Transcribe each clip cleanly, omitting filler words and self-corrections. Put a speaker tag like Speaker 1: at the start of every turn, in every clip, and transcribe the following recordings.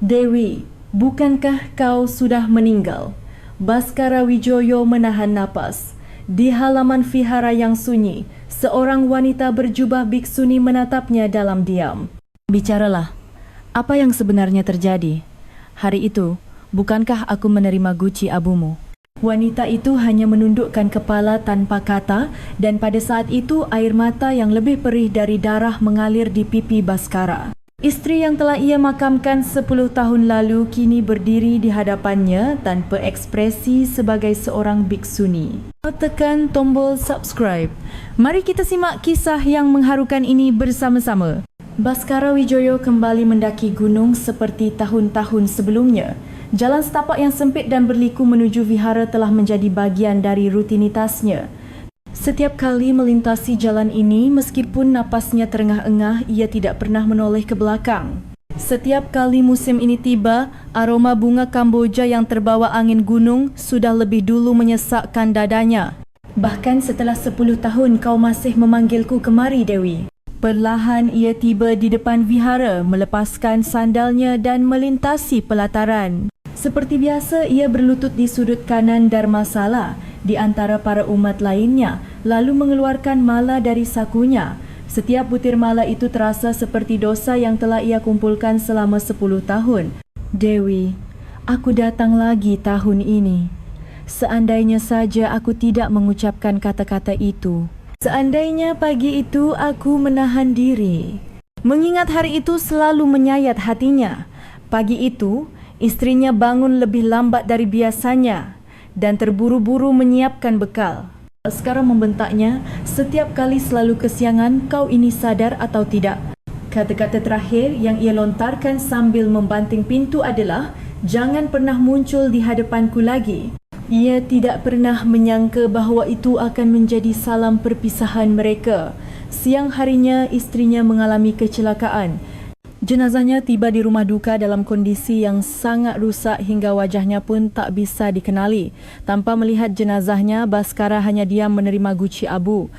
Speaker 1: Dewi, bukankah kau sudah meninggal? Baskara Wijoyo menahan napas. Di halaman vihara yang sunyi, seorang wanita berjubah biksuni menatapnya dalam diam. Bicaralah, apa yang sebenarnya terjadi? Hari itu, bukankah aku menerima guci abumu? Wanita itu hanya menundukkan kepala tanpa kata dan pada saat itu air mata yang lebih perih dari darah mengalir di pipi Baskara. Isteri yang telah ia makamkan 10 tahun lalu kini berdiri di hadapannya tanpa ekspresi sebagai seorang biksuni. Tekan tombol subscribe. Mari kita simak kisah yang mengharukan ini bersama-sama. Baskara Wijoyo kembali mendaki gunung seperti tahun-tahun sebelumnya. Jalan setapak yang sempit dan berliku menuju vihara telah menjadi bagian dari rutinitasnya. Setiap kali melintasi jalan ini, meskipun napasnya terengah-engah, ia tidak pernah menoleh ke belakang. Setiap kali musim ini tiba, aroma bunga Kamboja yang terbawa angin gunung sudah lebih dulu menyesakkan dadanya. Bahkan setelah 10 tahun kau masih memanggilku kemari, Dewi. Perlahan ia tiba di depan vihara, melepaskan sandalnya dan melintasi pelataran. Seperti biasa, ia berlutut di sudut kanan Dharmasala di antara para umat lainnya, lalu mengeluarkan mala dari sakunya. Setiap butir mala itu terasa seperti dosa yang telah ia kumpulkan selama 10 tahun. Dewi, aku datang lagi tahun ini. Seandainya saja aku tidak mengucapkan kata-kata itu. Seandainya pagi itu aku menahan diri. Mengingat hari itu selalu menyayat hatinya. Pagi itu, istrinya bangun lebih lambat dari biasanya dan terburu-buru menyiapkan bekal. Sekarang membentaknya, setiap kali selalu kesiangan, kau ini sadar atau tidak? Kata-kata terakhir yang ia lontarkan sambil membanting pintu adalah, jangan pernah muncul di hadapanku lagi. Ia tidak pernah menyangka bahawa itu akan menjadi salam perpisahan mereka. Siang harinya, istrinya mengalami kecelakaan. Jenazahnya tiba di rumah duka dalam kondisi yang sangat rusak hingga wajahnya pun tak bisa dikenali. Tanpa melihat jenazahnya, Baskara hanya diam menerima guci abu.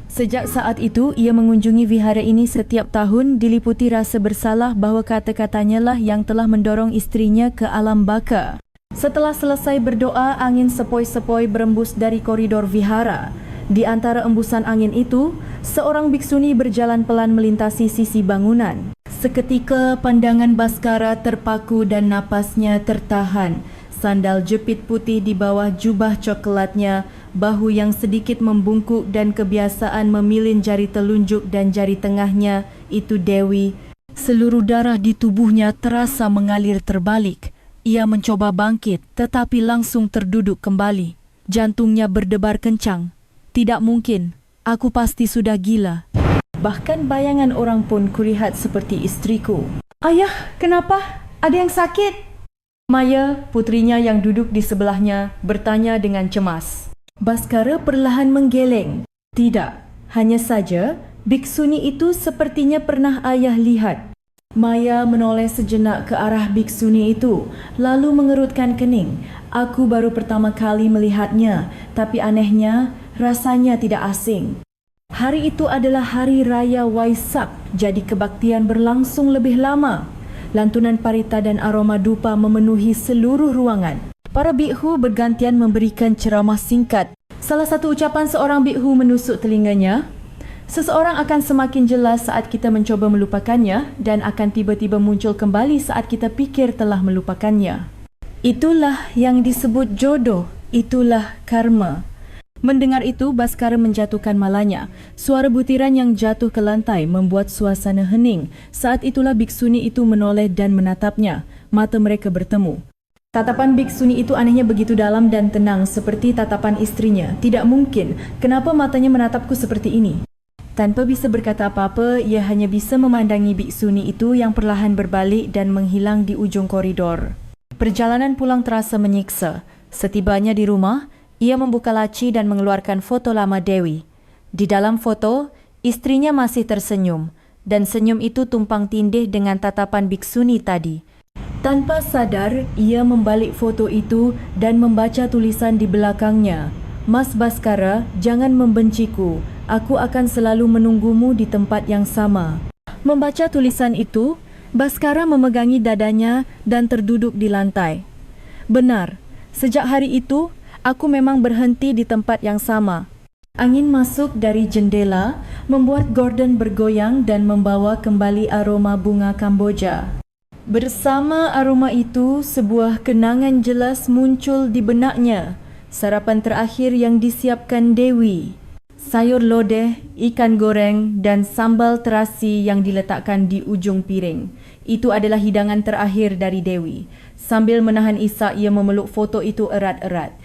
Speaker 1: Sejak saat itu, ia mengunjungi vihara ini setiap tahun diliputi rasa bersalah bahawa kata-katanya lah yang telah mendorong istrinya ke alam baka. Setelah selesai berdoa, angin sepoi-sepoi berembus dari koridor vihara. Di antara embusan angin itu, seorang biksuni berjalan pelan melintasi sisi bangunan. Seketika pandangan Baskara terpaku dan napasnya tertahan. Sandal jepit putih di bawah jubah coklatnya, bahu yang sedikit membungkuk dan kebiasaan memilin jari telunjuk dan jari tengahnya, itu Dewi. Seluruh darah di tubuhnya terasa mengalir terbalik. Ia mencoba bangkit tetapi langsung terduduk kembali. Jantungnya berdebar kencang. Tidak mungkin, aku pasti sudah gila. Bahkan bayangan orang pun kulihat seperti istriku. Ayah, kenapa? Ada yang sakit? Maya, putrinya yang duduk di sebelahnya, bertanya dengan cemas. Baskara perlahan menggeleng. Tidak, hanya saja biksuni itu sepertinya pernah ayah lihat. Maya menoleh sejenak ke arah biksuni itu, lalu mengerutkan kening. Aku baru pertama kali melihatnya, tapi anehnya, rasanya tidak asing. Hari itu adalah hari raya Waisak, jadi kebaktian berlangsung lebih lama. Lantunan parita dan aroma dupa memenuhi seluruh ruangan. Para bikhu bergantian memberikan ceramah singkat. Salah satu ucapan seorang bikhu menusuk telinganya. Seseorang akan semakin jelas saat kita mencoba melupakannya dan akan tiba-tiba muncul kembali saat kita fikir telah melupakannya. Itulah yang disebut jodoh, itulah karma. Mendengar itu, Baskara menjatuhkan malanya. Suara butiran yang jatuh ke lantai membuat suasana hening. Saat itulah biksuni itu menoleh dan menatapnya. Mata mereka bertemu. Tatapan biksuni itu anehnya begitu dalam dan tenang seperti tatapan istrinya. Tidak mungkin, kenapa matanya menatapku seperti ini? Tanpa bisa berkata apa-apa, ia hanya bisa memandangi biksuni itu yang perlahan berbalik dan menghilang di ujung koridor. Perjalanan pulang terasa menyiksa. Setibanya di rumah, ia membuka laci dan mengeluarkan foto lama Dewi. Di dalam foto, istrinya masih tersenyum dan senyum itu tumpang tindih dengan tatapan biksuni tadi. Tanpa sadar, ia membalik foto itu dan membaca tulisan di belakangnya. Mas Baskara, jangan membenciku. Aku akan selalu menunggumu di tempat yang sama. Membaca tulisan itu, Baskara memegangi dadanya dan terduduk di lantai. Benar, sejak hari itu, aku memang berhenti di tempat yang sama. Angin masuk dari jendela membuat Gordon bergoyang dan membawa kembali aroma bunga Kamboja. Bersama aroma itu, sebuah kenangan jelas muncul di benaknya. Sarapan terakhir yang disiapkan Dewi. Sayur lodeh, ikan goreng dan sambal terasi yang diletakkan di ujung piring. Itu adalah hidangan terakhir dari Dewi. Sambil menahan isak, ia memeluk foto itu erat-erat.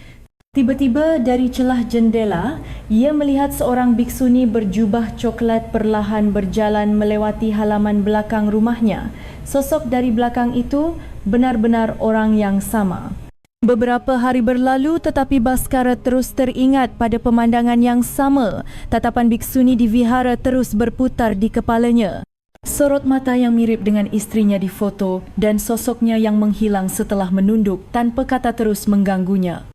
Speaker 1: Tiba-tiba dari celah jendela, ia melihat seorang biksuni berjubah coklat perlahan berjalan melewati halaman belakang rumahnya. Sosok dari belakang itu benar-benar orang yang sama. Beberapa hari berlalu tetapi Baskara terus teringat pada pemandangan yang sama. Tatapan biksuni di vihara terus berputar di kepalanya. Sorot mata yang mirip dengan istrinya di foto dan sosoknya yang menghilang setelah menunduk tanpa kata terus mengganggunya.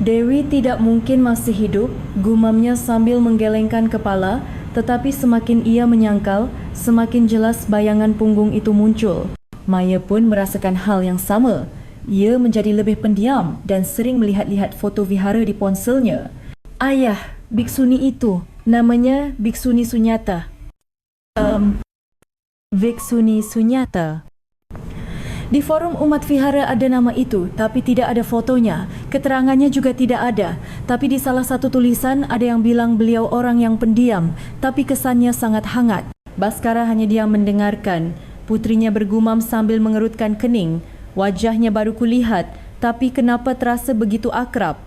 Speaker 1: Dewi tidak mungkin masih hidup, gumamnya sambil menggelengkan kepala, tetapi semakin ia menyangkal, semakin jelas bayangan punggung itu muncul. Maya pun merasakan hal yang sama. Ia menjadi lebih pendiam dan sering melihat-lihat foto vihara di ponselnya. Ayah, biksuni itu, namanya Biksuni Sunyata. Biksuni Sunyata. Di forum umat vihara ada nama itu, tapi tidak ada fotonya. Keterangannya juga tidak ada. Tapi di salah satu tulisan ada yang bilang beliau orang yang pendiam, tapi kesannya sangat hangat. Baskara hanya diam mendengarkan. Putrinya bergumam sambil mengerutkan kening. Wajahnya baru kulihat, tapi kenapa terasa begitu akrab?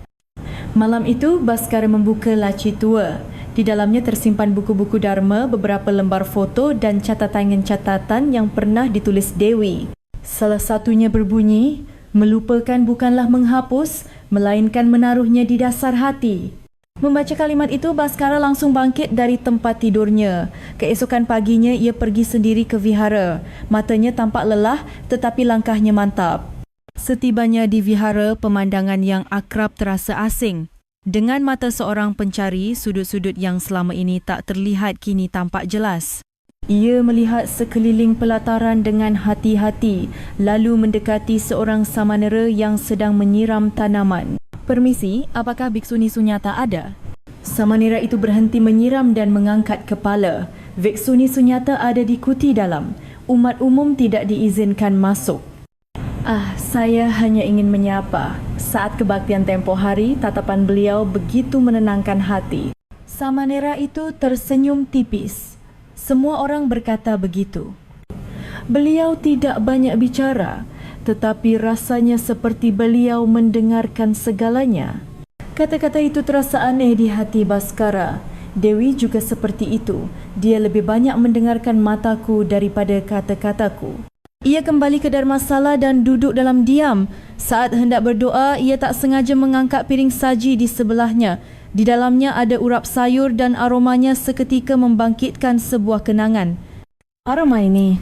Speaker 1: Malam itu, Baskara membuka laci tua. Di dalamnya tersimpan buku-buku dharma, beberapa lembar foto dan catatan yang pernah ditulis Dewi. Salah satunya berbunyi, melupakan bukanlah menghapus, melainkan menaruhnya di dasar hati. Membaca kalimat itu, Baskara langsung bangkit dari tempat tidurnya. Keesokan paginya, ia pergi sendiri ke vihara. Matanya tampak lelah, tetapi langkahnya mantap. Setibanya di vihara, pemandangan yang akrab terasa asing. Dengan mata seorang pencari, sudut-sudut yang selama ini tak terlihat kini tampak jelas. Ia melihat sekeliling pelataran dengan hati-hati, lalu mendekati seorang samanera yang sedang menyiram tanaman. Permisi, apakah Biksuni Sunyata ada? Samanera itu berhenti menyiram dan mengangkat kepala. Biksuni Sunyata ada di kuti dalam. Umat umum tidak diizinkan masuk. Saya hanya ingin menyapa. Saat kebaktian tempoh hari, tatapan beliau begitu menenangkan hati. Samanera itu tersenyum tipis. Semua orang berkata begitu. Beliau tidak banyak bicara, tetapi rasanya seperti beliau mendengarkan segalanya. Kata-kata itu terasa aneh di hati Baskara. Dewi juga seperti itu. Dia lebih banyak mendengarkan mataku daripada kata-kataku. Ia kembali ke Dharmasala dan duduk dalam diam. Saat hendak berdoa, ia tak sengaja mengangkat piring saji di sebelahnya. Di dalamnya ada urap sayur dan aromanya seketika membangkitkan sebuah kenangan. Aroma ini.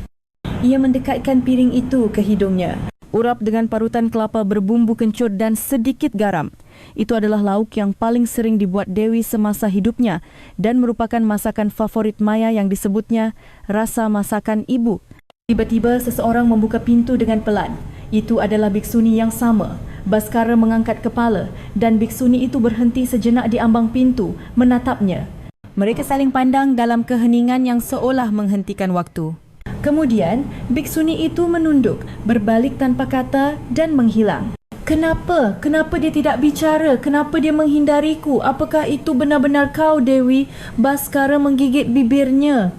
Speaker 1: Ia mendekatkan piring itu ke hidungnya. Urap dengan parutan kelapa berbumbu kencur dan sedikit garam. Itu adalah lauk yang paling sering dibuat Dewi semasa hidupnya dan merupakan masakan favorit Maya yang disebutnya rasa masakan ibu. Tiba-tiba seseorang membuka pintu dengan pelan. Itu adalah biksuni yang sama. Baskara mengangkat kepala dan biksuni itu berhenti sejenak di ambang pintu, menatapnya. Mereka saling pandang dalam keheningan yang seolah menghentikan waktu. Kemudian, biksuni itu menunduk, berbalik tanpa kata dan menghilang. Kenapa? Kenapa dia tidak bicara? Kenapa dia menghindariku? Apakah itu benar-benar kau, Dewi? Baskara menggigit bibirnya.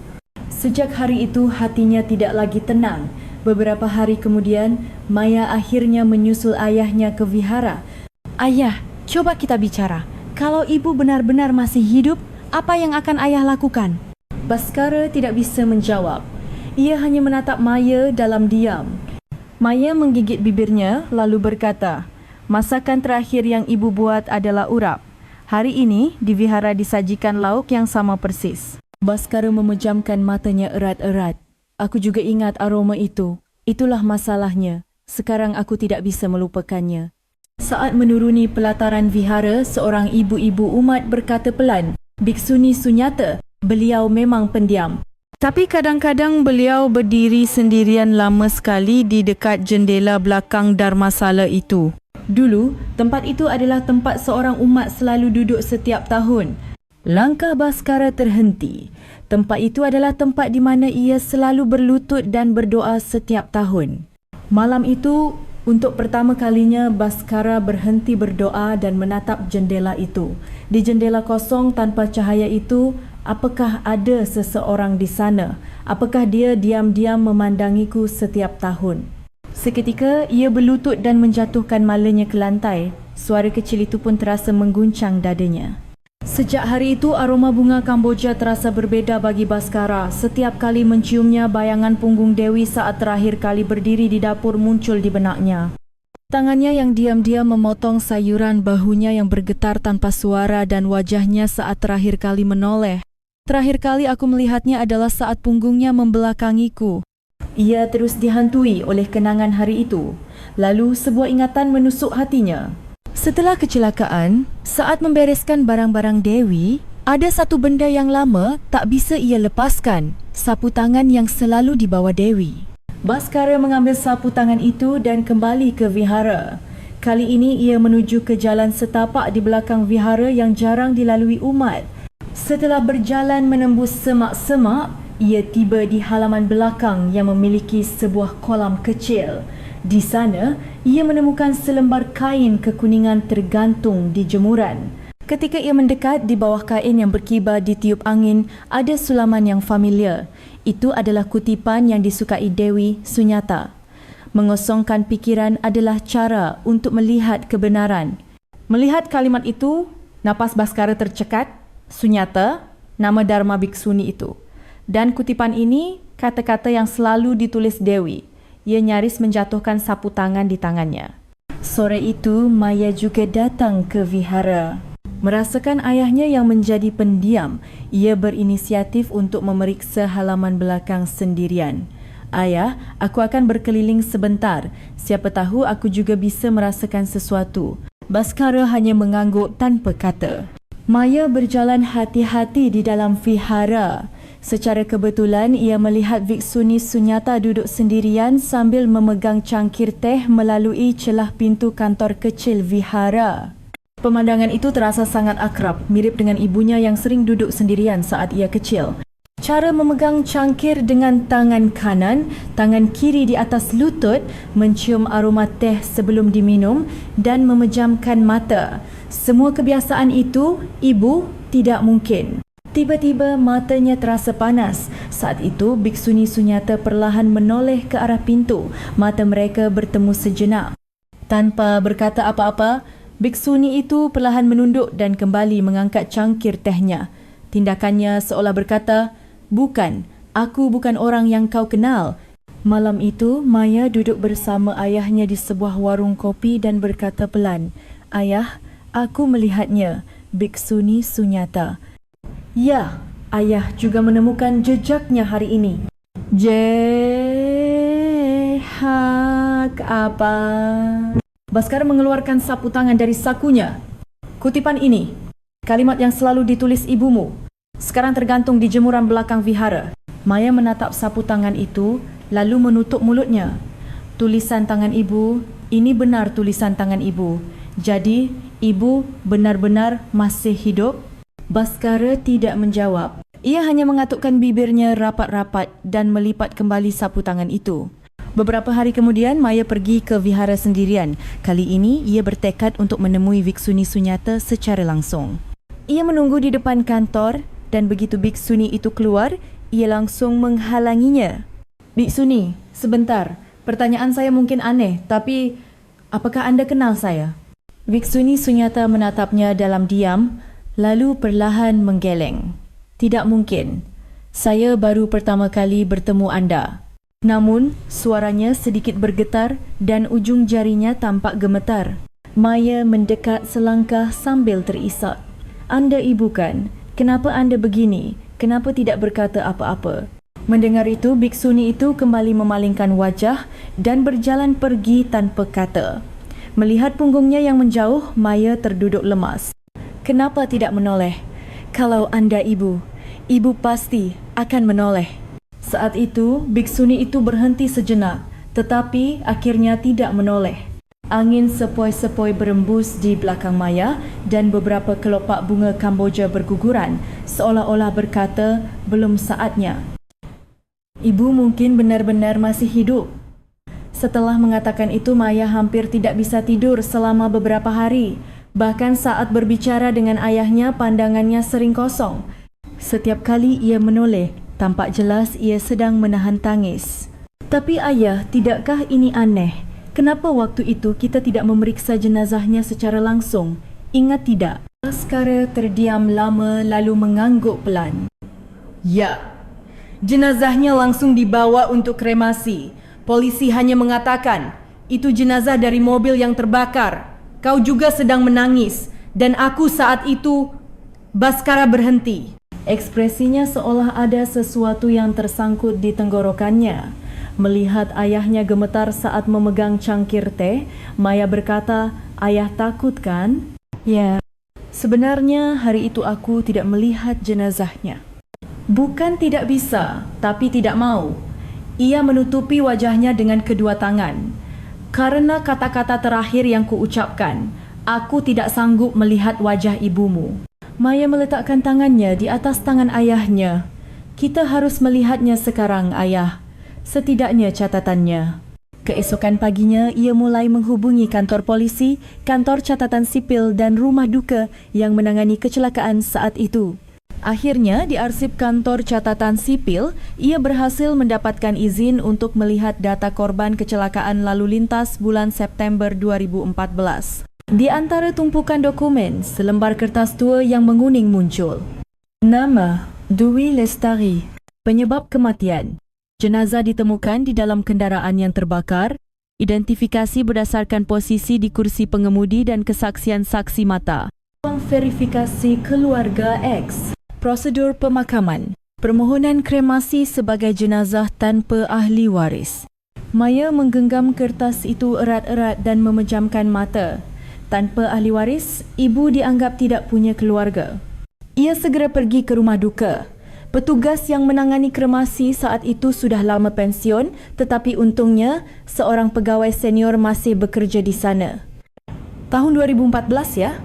Speaker 1: Sejak hari itu, hatinya tidak lagi tenang. Beberapa hari kemudian, Maya akhirnya menyusul ayahnya ke vihara. Ayah, coba kita bicara. Kalau ibu benar-benar masih hidup, apa yang akan ayah lakukan? Baskara tidak bisa menjawab. Ia hanya menatap Maya dalam diam. Maya menggigit bibirnya lalu berkata, masakan terakhir yang ibu buat adalah urap. Hari ini, di vihara disajikan lauk yang sama persis. Baskara memejamkan matanya erat-erat. Aku juga ingat aroma itu. Itulah masalahnya. Sekarang aku tidak bisa melupakannya. Saat menuruni pelataran vihara, seorang ibu-ibu umat berkata pelan, Biksuni Sunyata, beliau memang pendiam. Tapi kadang-kadang beliau berdiri sendirian lama sekali di dekat jendela belakang Dharmasala itu. Dulu, tempat itu adalah tempat seorang umat selalu duduk setiap tahun. Langkah Baskara terhenti. Tempat itu adalah tempat di mana ia selalu berlutut dan berdoa setiap tahun. Malam itu, untuk pertama kalinya Baskara berhenti berdoa dan menatap jendela itu. Di jendela kosong tanpa cahaya itu, apakah ada seseorang di sana? Apakah dia diam-diam memandangiku setiap tahun? Seketika, ia berlutut dan menjatuhkan malanya ke lantai. Suara kecil itu pun terasa mengguncang dadanya. Sejak hari itu, aroma bunga Kamboja terasa berbeza bagi Baskara. Setiap kali menciumnya, bayangan punggung Dewi saat terakhir kali berdiri di dapur muncul di benaknya. Tangannya yang diam-diam memotong sayuran, bahunya yang bergetar tanpa suara dan wajahnya saat terakhir kali menoleh. Terakhir kali aku melihatnya adalah saat punggungnya membelakangiku. Ia terus dihantui oleh kenangan hari itu. Lalu sebuah ingatan menusuk hatinya. Setelah kecelakaan, saat membereskan barang-barang Dewi, ada satu benda yang lama tak bisa ia lepaskan, sapu tangan yang selalu dibawa Dewi. Baskara mengambil sapu tangan itu dan kembali ke vihara. Kali ini ia menuju ke jalan setapak di belakang vihara yang jarang dilalui umat. Setelah berjalan menembus semak-semak, ia tiba di halaman belakang yang memiliki sebuah kolam kecil. Di sana, ia menemukan selembar kain kekuningan tergantung di jemuran. Ketika ia mendekat, di bawah kain yang berkibar ditiup angin, ada sulaman yang familiar. Itu adalah kutipan yang disukai Dewi Sunyata. Mengosongkan fikiran adalah cara untuk melihat kebenaran. Melihat kalimat itu, napas Baskara tercekat. Sunyata, nama Dharma Bhiksuni itu. Dan kutipan ini, kata-kata yang selalu ditulis Dewi. Ia nyaris menjatuhkan sapu tangan di tangannya. Sore itu, Maya juga datang ke vihara. Merasakan ayahnya yang menjadi pendiam, ia berinisiatif untuk memeriksa halaman belakang sendirian. Ayah, aku akan berkeliling sebentar. Siapa tahu aku juga bisa merasakan sesuatu. Baskara hanya mengangguk tanpa kata. Maya berjalan hati-hati di dalam vihara. Secara kebetulan, ia melihat Bhiksuni Sunyata duduk sendirian sambil memegang cangkir teh melalui celah pintu kantor kecil vihara. Pemandangan itu terasa sangat akrab, mirip dengan ibunya yang sering duduk sendirian saat ia kecil. Cara memegang cangkir dengan tangan kanan, tangan kiri di atas lutut, mencium aroma teh sebelum diminum dan memejamkan mata. Semua kebiasaan itu, ibu, tidak mungkin. Tiba-tiba matanya terasa panas. Saat itu, Bhiksuni Sunyata perlahan menoleh ke arah pintu. Mata mereka bertemu sejenak. Tanpa berkata apa-apa, Bhiksuni itu perlahan menunduk dan kembali mengangkat cangkir tehnya. Tindakannya seolah berkata, "Bukan, aku bukan orang yang kau kenal." Malam itu, Maya duduk bersama ayahnya di sebuah warung kopi dan berkata pelan, "Ayah, aku melihatnya, Bhiksuni Sunyata." Ya, ayah juga menemukan jejaknya hari ini. Hak apa? Baskara mengeluarkan sapu tangan dari sakunya. Kutipan ini, kalimat yang selalu ditulis ibumu, sekarang tergantung di jemuran belakang vihara. Maya menatap sapu tangan itu, lalu menutup mulutnya. Tulisan tangan ibu, ini benar tulisan tangan ibu. Jadi, ibu benar-benar masih hidup? Baskara tidak menjawab. Ia hanya mengatukkan bibirnya rapat-rapat dan melipat kembali sapu tangan itu. Beberapa hari kemudian, Maya pergi ke vihara sendirian. Kali ini, ia bertekad untuk menemui Bhiksuni Sunyata secara langsung. Ia menunggu di depan kantor dan begitu Bhiksuni itu keluar, ia langsung menghalanginya. "Bhiksuni, sebentar. Pertanyaan saya mungkin aneh, tapi apakah anda kenal saya?" Bhiksuni Sunyata menatapnya dalam diam, lalu perlahan menggeleng. "Tidak mungkin. Saya baru pertama kali bertemu anda." Namun, suaranya sedikit bergetar dan ujung jarinya tampak gemetar. Maya mendekat selangkah sambil terisak. "Anda ibu kan? Kenapa anda begini? Kenapa tidak berkata apa-apa?" Mendengar itu, Bhiksuni itu kembali memalingkan wajah dan berjalan pergi tanpa kata. Melihat punggungnya yang menjauh, Maya terduduk lemas. "Kenapa tidak menoleh? Kalau anda ibu, ibu pasti akan menoleh." Saat itu, biksuni itu berhenti sejenak, tetapi akhirnya tidak menoleh. Angin sepoi-sepoi berembus di belakang Maya dan beberapa kelopak bunga Kamboja berguguran, seolah-olah berkata, belum saatnya. Ibu mungkin benar-benar masih hidup. Setelah mengatakan itu, Maya hampir tidak bisa tidur selama beberapa hari. Bahkan saat berbicara dengan ayahnya, pandangannya sering kosong. Setiap kali ia menoleh, tampak jelas ia sedang menahan tangis. Tapi ayah, tidakkah ini aneh? Kenapa waktu itu kita tidak memeriksa jenazahnya secara langsung? Ingat tidak? Baskara terdiam lama lalu mengangguk pelan. Ya, jenazahnya langsung dibawa untuk kremasi. Polisi hanya mengatakan, itu jenazah dari mobil yang terbakar. Kau juga sedang menangis. Dan aku saat itu, Baskara berhenti. Ekspresinya seolah ada sesuatu yang tersangkut di tenggorokannya. Melihat ayahnya gemetar saat memegang cangkir teh, Maya berkata, ayah takut kan? Ya, sebenarnya hari itu aku tidak melihat jenazahnya. Bukan tidak bisa, tapi tidak mau. Ia menutupi wajahnya dengan kedua tangan. Karena kata-kata terakhir yang kuucapkan, aku tidak sanggup melihat wajah ibumu. Maya meletakkan tangannya di atas tangan ayahnya. Kita harus melihatnya sekarang, ayah. Setidaknya catatannya. Keesokan paginya, ia mulai menghubungi kantor polisi, kantor catatan sipil dan rumah duka yang menangani kecelakaan saat itu. Akhirnya, di arsip kantor catatan sipil, ia berhasil mendapatkan izin untuk melihat data korban kecelakaan lalu lintas bulan September 2014. Di antara tumpukan dokumen, selembar kertas tua yang menguning muncul. Nama, Dewi Lestari. Penyebab kematian. Jenazah ditemukan di dalam kendaraan yang terbakar. Identifikasi berdasarkan posisi di kursi pengemudi dan kesaksian saksi mata. Ruang verifikasi keluarga X. Prosedur pemakaman. Permohonan kremasi sebagai jenazah tanpa ahli waris. Maya menggenggam kertas itu erat-erat dan memejamkan mata. Tanpa ahli waris, ibu dianggap tidak punya keluarga. Ia segera pergi ke rumah duka. Petugas yang menangani kremasi saat itu sudah lama pensiun, tetapi untungnya seorang pegawai senior masih bekerja di sana. Tahun 2014 ya?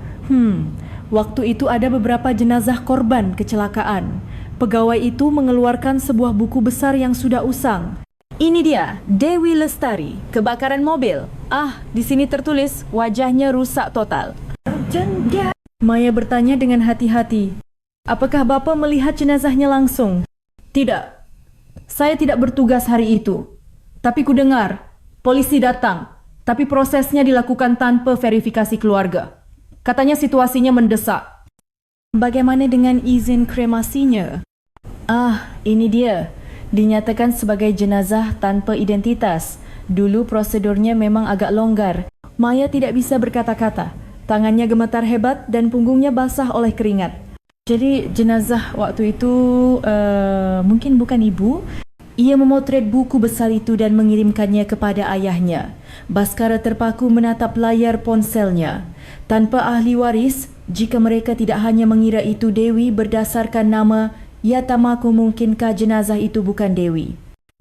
Speaker 1: Waktu itu ada beberapa jenazah korban kecelakaan. Pegawai itu mengeluarkan sebuah buku besar yang sudah usang. Ini dia, Dewi Lestari, kebakaran mobil. Di sini tertulis wajahnya rusak total. Maya bertanya dengan hati-hati. Apakah Bapa melihat jenazahnya langsung? Tidak. Saya tidak bertugas hari itu. Tapi ku dengar, polisi datang. Tapi prosesnya dilakukan tanpa verifikasi keluarga. Katanya situasinya mendesak. Bagaimana dengan izin kremasinya? Ini dia. Dinyatakan sebagai jenazah tanpa identitas. Dulu prosedurnya memang agak longgar. Maya tidak bisa berkata-kata. Tangannya gemetar hebat dan punggungnya basah oleh keringat. Jadi jenazah waktu itu mungkin bukan ibu. Ia memotret buku besar itu dan mengirimkannya kepada ayahnya. Baskara terpaku menatap layar ponselnya. Tanpa ahli waris, jika mereka tidak hanya mengira itu Dewi berdasarkan nama, ia tak mahu mungkinkah jenazah itu bukan Dewi.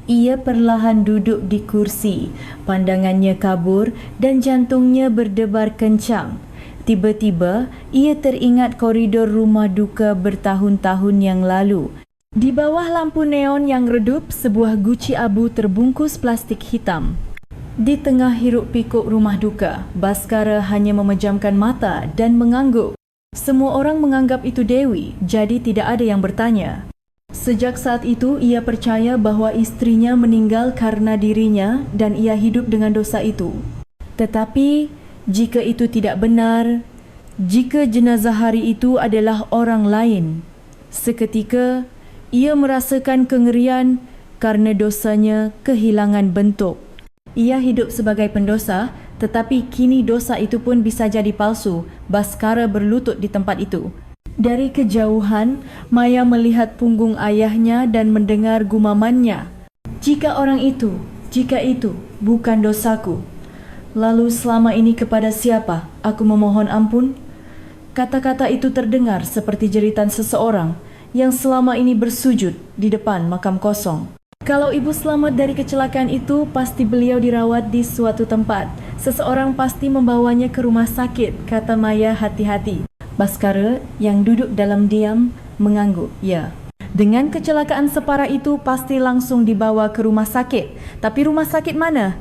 Speaker 1: Ia perlahan duduk di kursi, pandangannya kabur dan jantungnya berdebar kencang. Tiba-tiba, ia teringat koridor rumah duka bertahun-tahun yang lalu. Di bawah lampu neon yang redup, sebuah guci abu terbungkus plastik hitam. Di tengah hiruk-pikuk rumah duka, Baskara hanya memejamkan mata dan mengangguk. Semua orang menganggap itu Dewi, jadi tidak ada yang bertanya. Sejak saat itu, ia percaya bahwa istrinya meninggal karena dirinya dan ia hidup dengan dosa itu. Tetapi, jika itu tidak benar, jika jenazah hari itu adalah orang lain, seketika ia merasakan kengerian karena dosanya kehilangan bentuk. Ia hidup sebagai pendosa, tetapi kini dosa itu pun bisa jadi palsu. Baskara berlutut di tempat itu. Dari kejauhan, Maya melihat punggung ayahnya dan mendengar gumamannya. Jika itu bukan dosaku, lalu selama ini kepada siapa aku memohon ampun? Kata-kata itu terdengar seperti jeritan seseorang yang selama ini bersujud di depan makam kosong. Kalau ibu selamat dari kecelakaan itu, pasti beliau dirawat di suatu tempat. Seseorang pasti membawanya ke rumah sakit, kata Maya hati-hati. Baskara yang duduk dalam diam mengangguk, ya. Dengan kecelakaan separah itu, pasti langsung dibawa ke rumah sakit. Tapi rumah sakit mana?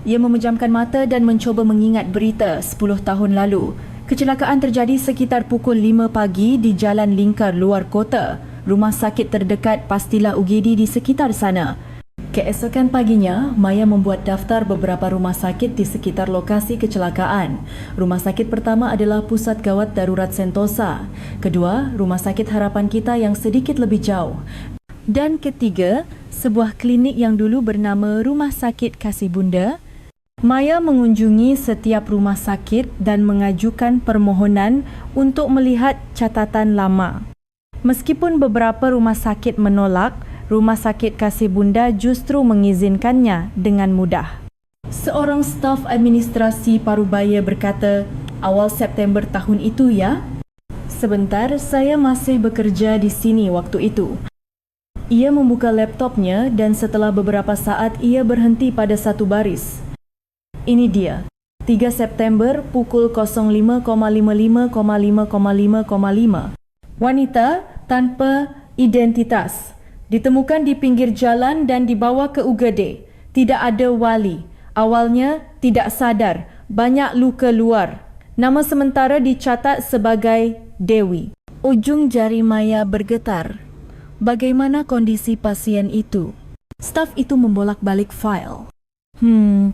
Speaker 1: Ia memejamkan mata dan mencoba mengingat berita 10 tahun lalu. Kecelakaan terjadi sekitar pukul 5 pagi di Jalan Lingkar luar kota. Rumah sakit terdekat pastilah UGD di sekitar sana. Keesokan paginya, Maya membuat daftar beberapa rumah sakit di sekitar lokasi kecelakaan. Rumah sakit pertama adalah Pusat Gawat Darurat Sentosa. Kedua, Rumah Sakit Harapan Kita yang sedikit lebih jauh. Dan ketiga, sebuah klinik yang dulu bernama Rumah Sakit Kasih Bunda. Maya mengunjungi setiap rumah sakit dan mengajukan permohonan untuk melihat catatan lama. Meskipun beberapa rumah sakit menolak, Rumah Sakit Kasih Bunda justru mengizinkannya dengan mudah. Seorang staf administrasi Parubaya berkata, awal September tahun itu ya? Sebentar, saya masih bekerja di sini waktu itu. Ia membuka laptopnya dan setelah beberapa saat ia berhenti pada satu baris. Ini dia, 3 September pukul 05.55,5,5,5. Wanita tanpa identitas ditemukan di pinggir jalan dan dibawa ke UGD. Tidak ada wali. Awalnya tidak sadar, banyak luka luar. Nama sementara dicatat sebagai Dewi. Ujung jari Maya bergetar. Bagaimana kondisi pasien itu? Staf itu membolak-balik fail.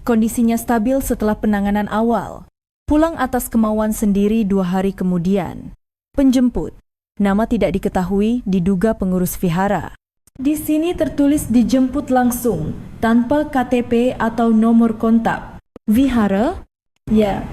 Speaker 1: Kondisinya stabil setelah penanganan awal. Pulang atas kemauan sendiri 2 hari kemudian. Penjemput. Nama tidak diketahui, diduga pengurus vihara. Di sini tertulis dijemput langsung, tanpa KTP atau nomor kontak. Vihara? Ya.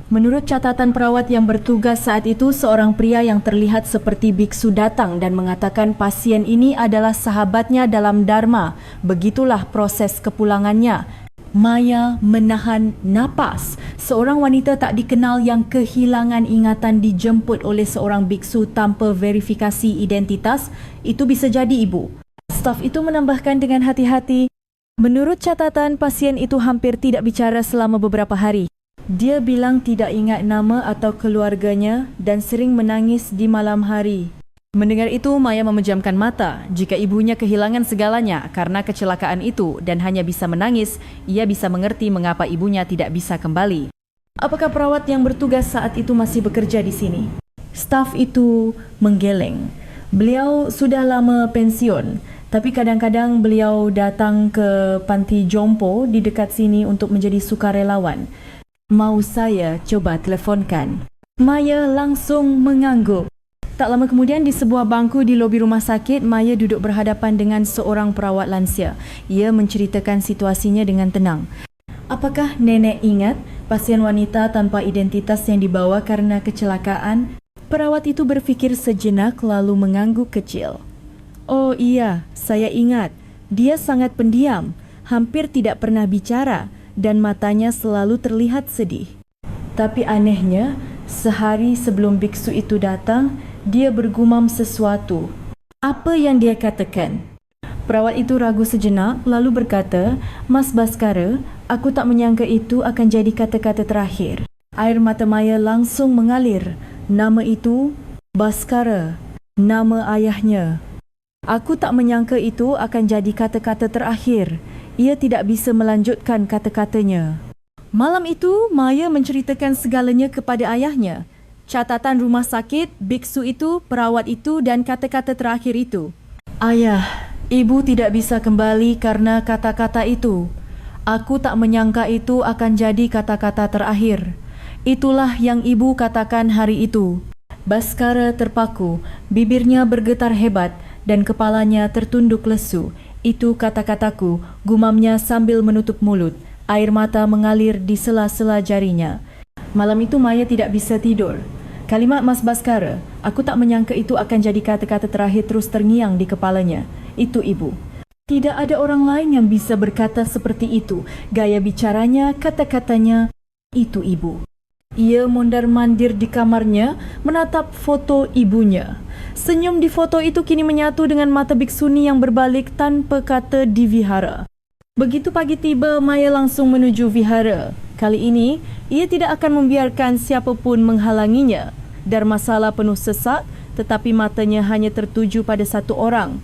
Speaker 1: Menurut catatan perawat yang bertugas saat itu, seorang pria yang terlihat seperti biksu datang dan mengatakan pasien ini adalah sahabatnya dalam dharma. Begitulah proses kepulangannya. Maya menahan napas. Seorang wanita tak dikenal yang kehilangan ingatan dijemput oleh seorang biksu tanpa verifikasi identitas, itu bisa jadi ibu. Staf itu menambahkan dengan hati-hati, menurut catatan pasien itu hampir tidak bicara selama beberapa hari. Dia bilang tidak ingat nama atau keluarganya dan sering menangis di malam hari. Mendengar itu, Maya memejamkan mata. Jika ibunya kehilangan segalanya karena kecelakaan itu dan hanya bisa menangis, ia bisa mengerti mengapa ibunya tidak bisa kembali. Apakah perawat yang bertugas saat itu masih bekerja di sini? Staf itu menggeleng. Beliau sudah lama pensiun, tapi kadang-kadang beliau datang ke panti jompo di dekat sini untuk menjadi sukarelawan. Mau saya coba telefonkan? Maya langsung mengangguk. Tak lama kemudian di sebuah bangku di lobi rumah sakit, Maya duduk berhadapan dengan seorang perawat lansia. Ia menceritakan situasinya dengan tenang. Apakah nenek ingat pasien wanita tanpa identitas yang dibawa karena kecelakaan? Perawat itu berfikir sejenak lalu mengangguk kecil. Oh iya, saya ingat. Dia sangat pendiam, hampir tidak pernah bicara dan matanya selalu terlihat sedih. Tapi anehnya, sehari sebelum biksu itu datang, dia bergumam sesuatu. Apa yang dia katakan? Perawat itu ragu sejenak lalu berkata, Mas Baskara, aku tak menyangka itu akan jadi kata-kata terakhir. Air mata Maya langsung mengalir. Nama itu Baskara, nama ayahnya. Aku tak menyangka itu akan jadi kata-kata terakhir. Ia tidak bisa melanjutkan kata-katanya. Malam itu, Maya menceritakan segalanya kepada ayahnya. Catatan rumah sakit, biksu itu, perawat itu dan kata-kata terakhir itu. Ayah, ibu tidak bisa kembali karena kata-kata itu. Aku tak menyangka itu akan jadi kata-kata terakhir. Itulah yang ibu katakan hari itu. Baskara terpaku, bibirnya bergetar hebat dan kepalanya tertunduk lesu. Itu kata-kataku, gumamnya sambil menutup mulut. Air mata mengalir di sela-sela jarinya. Malam itu Maya tidak bisa tidur. Kalimat Mas Baskara, aku tak menyangka itu akan jadi kata-kata terakhir terus terngiang di kepalanya. Itu ibu. Tidak ada orang lain yang bisa berkata seperti itu. Gaya bicaranya, kata-katanya, itu ibu. Ia mondar-mandir di kamarnya menatap foto ibunya. Senyum di foto itu kini menyatu dengan mata biksuni yang berbalik tanpa kata di vihara. Begitu pagi tiba, Maya langsung menuju vihara. Kali ini, ia tidak akan membiarkan siapapun menghalanginya. Dharmasala penuh sesak, tetapi matanya hanya tertuju pada satu orang.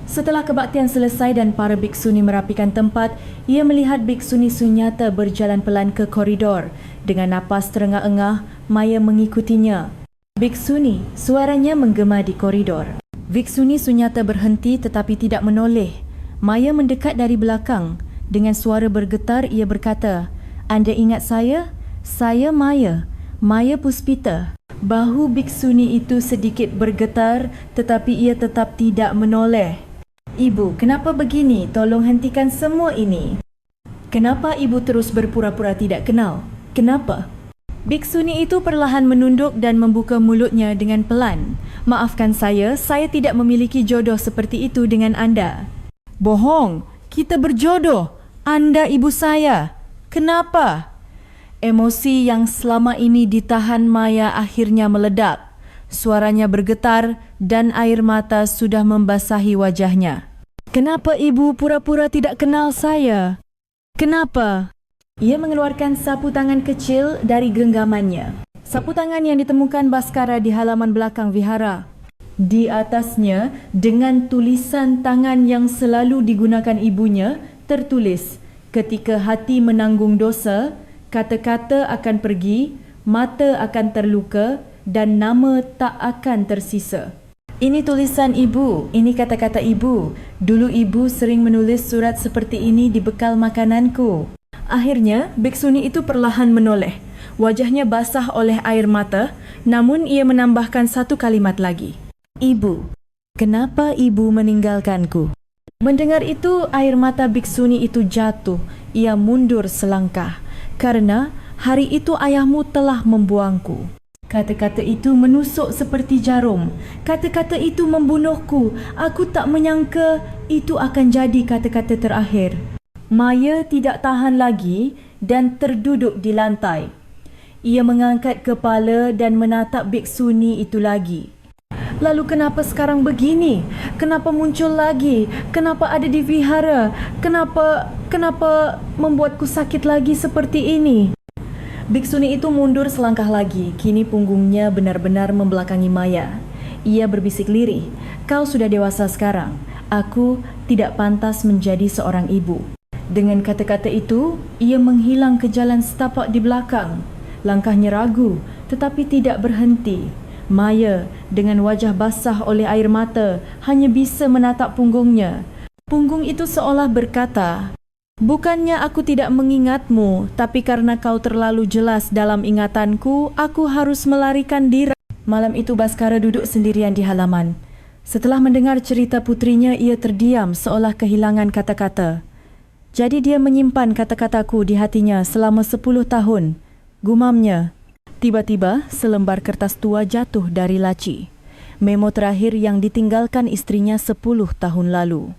Speaker 1: Setelah kebaktian selesai dan para biksuni merapikan tempat, ia melihat biksuni Sunyata berjalan pelan ke koridor. Dengan napas terengah-engah, Maya mengikutinya. Biksuni, suaranya menggema di koridor. Biksuni Sunyata berhenti tetapi tidak menoleh. Maya mendekat dari belakang. Dengan suara bergetar, ia berkata, "Anda ingat saya? Saya Maya, Maya Puspita." Bahu biksuni itu sedikit bergetar tetapi ia tetap tidak menoleh. "Ibu, kenapa begini? Tolong hentikan semua ini." "Kenapa ibu terus berpura-pura tidak kenal? Kenapa?" Biksuni itu perlahan menunduk dan membuka mulutnya dengan pelan. "Maafkan saya tidak memiliki jodoh seperti itu dengan anda." "Bohong, kita berjodoh. Anda ibu saya. Kenapa?" Emosi yang selama ini ditahan Maya akhirnya meledak. Suaranya bergetar dan air mata sudah membasahi wajahnya. "Kenapa ibu pura-pura tidak kenal saya? Kenapa?" Ia mengeluarkan sapu tangan kecil dari genggamannya. Sapu tangan yang ditemukan Baskara di halaman belakang vihara. Di atasnya, dengan tulisan tangan yang selalu digunakan ibunya, tertulis, "Ketika hati menanggung dosa, kata-kata akan pergi, mata akan terluka dan nama tak akan tersisa." Ini tulisan ibu, ini kata-kata ibu. Dulu ibu sering menulis surat seperti ini di bekal makananku. Akhirnya, biksuni itu perlahan menoleh. Wajahnya basah oleh air mata, namun ia menambahkan satu kalimat lagi. "Ibu, kenapa ibu meninggalkanku?" Mendengar itu, air mata biksuni itu jatuh. Ia mundur selangkah. "Karena hari itu ayahmu telah membuangku." Kata-kata itu menusuk seperti jarum. Kata-kata itu membunuhku. Aku tak menyangka itu akan jadi kata-kata terakhir. Maya tidak tahan lagi dan terduduk di lantai. Ia mengangkat kepala dan menatap biksuni itu lagi. "Lalu kenapa sekarang begini? Kenapa muncul lagi? Kenapa ada di vihara? Kenapa membuatku sakit lagi seperti ini?" Biksuni itu mundur selangkah lagi. Kini punggungnya benar-benar membelakangi Maya. Ia berbisik lirih, "Kau sudah dewasa sekarang. Aku tidak pantas menjadi seorang ibu." Dengan kata-kata itu, ia menghilang ke jalan setapak di belakang. Langkahnya ragu, tetapi tidak berhenti. Maya, dengan wajah basah oleh air mata, hanya bisa menatap punggungnya. Punggung itu seolah berkata, "Bukannya aku tidak mengingatmu, tapi karena kau terlalu jelas dalam ingatanku, aku harus melarikan diri." Malam itu Baskara duduk sendirian di halaman. Setelah mendengar cerita putrinya, ia terdiam seolah kehilangan kata-kata. "Jadi dia menyimpan kata-kataku di hatinya selama 10 tahun. Gumamnya. Tiba-tiba, selembar kertas tua jatuh dari laci. Memo terakhir yang ditinggalkan istrinya 10 tahun lalu.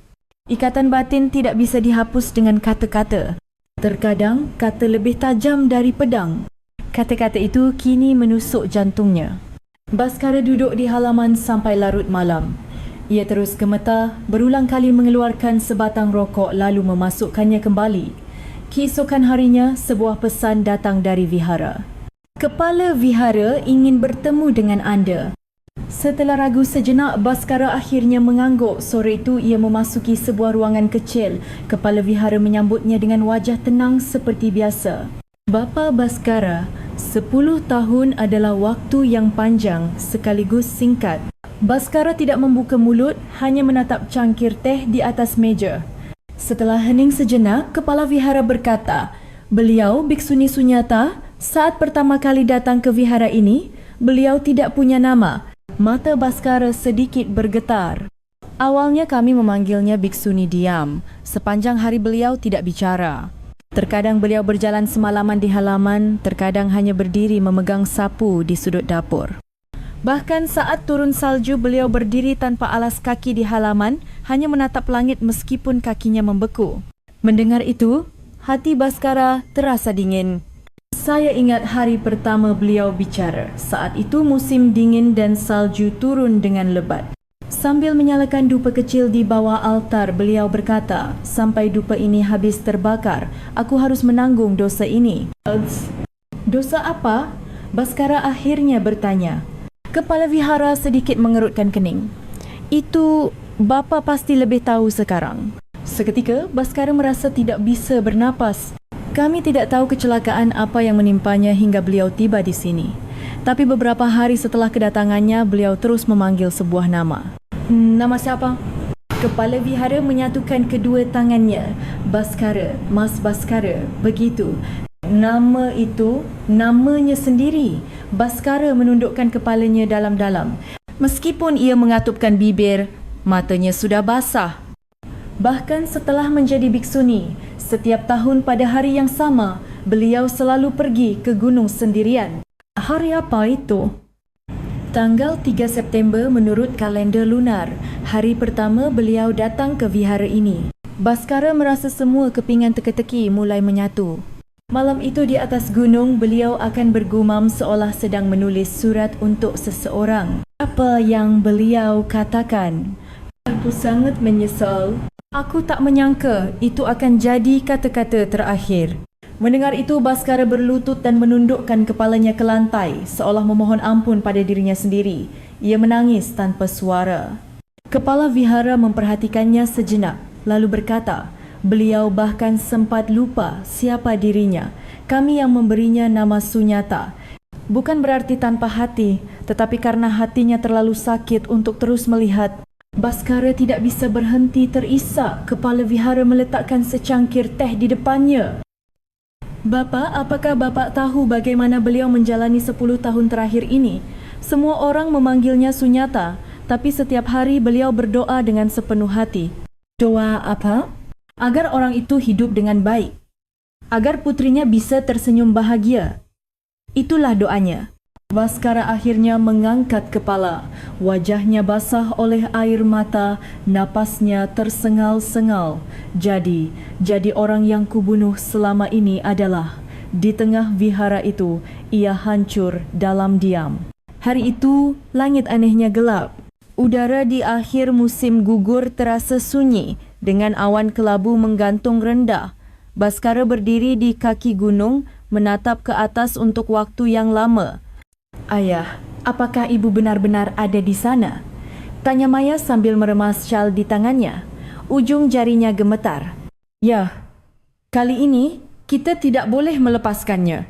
Speaker 1: Ikatan batin tidak bisa dihapus dengan kata-kata. Terkadang, kata lebih tajam dari pedang. Kata-kata itu kini menusuk jantungnya. Baskara duduk di halaman sampai larut malam. Ia terus gemetar, berulang kali mengeluarkan sebatang rokok lalu memasukkannya kembali. Keesokan harinya, sebuah pesan datang dari vihara. "Kepala vihara ingin bertemu dengan anda." Setelah ragu sejenak, Baskara akhirnya mengangguk. Sore itu, ia memasuki sebuah ruangan kecil. Kepala vihara menyambutnya dengan wajah tenang seperti biasa. "Bapa Baskara, 10 tahun adalah waktu yang panjang sekaligus singkat." Baskara tidak membuka mulut, hanya menatap cangkir teh di atas meja. Setelah hening sejenak, kepala vihara berkata, "Beliau, Biksuni Sunyata, saat pertama kali datang ke vihara ini, beliau tidak punya nama." Mata Baskara sedikit bergetar. "Awalnya kami memanggilnya Biksuni Diam. Sepanjang hari beliau tidak bicara. Terkadang beliau berjalan semalaman di halaman, terkadang hanya berdiri memegang sapu di sudut dapur. Bahkan saat turun salju, beliau berdiri tanpa alas kaki di halaman, hanya menatap langit meskipun kakinya membeku." Mendengar itu, hati Baskara terasa dingin. Saya ingat hari pertama beliau bicara. Saat itu musim dingin dan salju turun dengan lebat. Sambil menyalakan dupa kecil di bawah altar, beliau berkata, "Sampai dupa ini habis terbakar, aku harus menanggung dosa ini." Dosa apa? Baskara akhirnya bertanya. Kepala vihara sedikit mengerutkan kening. Itu bapa pasti lebih tahu sekarang. Seketika, Baskara merasa tidak bisa bernapas. Kami tidak tahu kecelakaan apa yang menimpanya hingga beliau tiba di sini. Tapi beberapa hari setelah kedatangannya, beliau terus memanggil sebuah nama. Nama siapa? Kepala vihara menyatukan kedua tangannya. Baskara, Mas Baskara, begitu. Nama itu, namanya sendiri. Baskara menundukkan kepalanya dalam-dalam. Meskipun ia mengatupkan bibir, matanya sudah basah. Bahkan setelah menjadi biksuni, setiap tahun pada hari yang sama, beliau selalu pergi ke gunung sendirian. Hari apa itu? Tanggal 3 September menurut kalender lunar. Hari pertama beliau datang ke vihara ini. Baskara merasa semua kepingan teka-teki mulai menyatu. Malam itu di atas gunung, beliau akan bergumam seolah sedang menulis surat untuk seseorang. Apa yang beliau katakan? Aku sangat menyesal. Aku tak menyangka itu akan jadi kata-kata terakhir. Mendengar itu, Baskara berlutut dan menundukkan kepalanya ke lantai, seolah memohon ampun pada dirinya sendiri. Ia menangis tanpa suara. Kepala vihara memperhatikannya sejenak, lalu berkata, beliau bahkan sempat lupa siapa dirinya. Kami yang memberinya nama Sunyata. Bukan berarti tanpa hati, tetapi karena hatinya terlalu sakit untuk terus melihat. Baskara tidak bisa berhenti terisak. Kepala vihara meletakkan secangkir teh di depannya. Bapa, apakah Bapak tahu bagaimana beliau menjalani 10 tahun terakhir ini? Semua orang memanggilnya Sunyata, tapi setiap hari beliau berdoa dengan sepenuh hati. Doa apa? Agar orang itu hidup dengan baik. Agar putrinya bisa tersenyum bahagia. Itulah doanya. Baskara akhirnya mengangkat kepala. Wajahnya basah oleh air mata, napasnya tersengal-sengal. Jadi orang yang kubunuh selama ini adalah. Di tengah vihara itu, ia hancur dalam diam. Hari itu, langit anehnya gelap. Udara di akhir musim gugur terasa sunyi, dengan awan kelabu menggantung rendah. Baskara berdiri di kaki gunung, menatap ke atas untuk waktu yang lama. Ayah, apakah ibu benar-benar ada di sana? Tanya Maya sambil meremas syal di tangannya. Ujung jarinya gemetar. Ya, kali ini kita tidak boleh melepaskannya.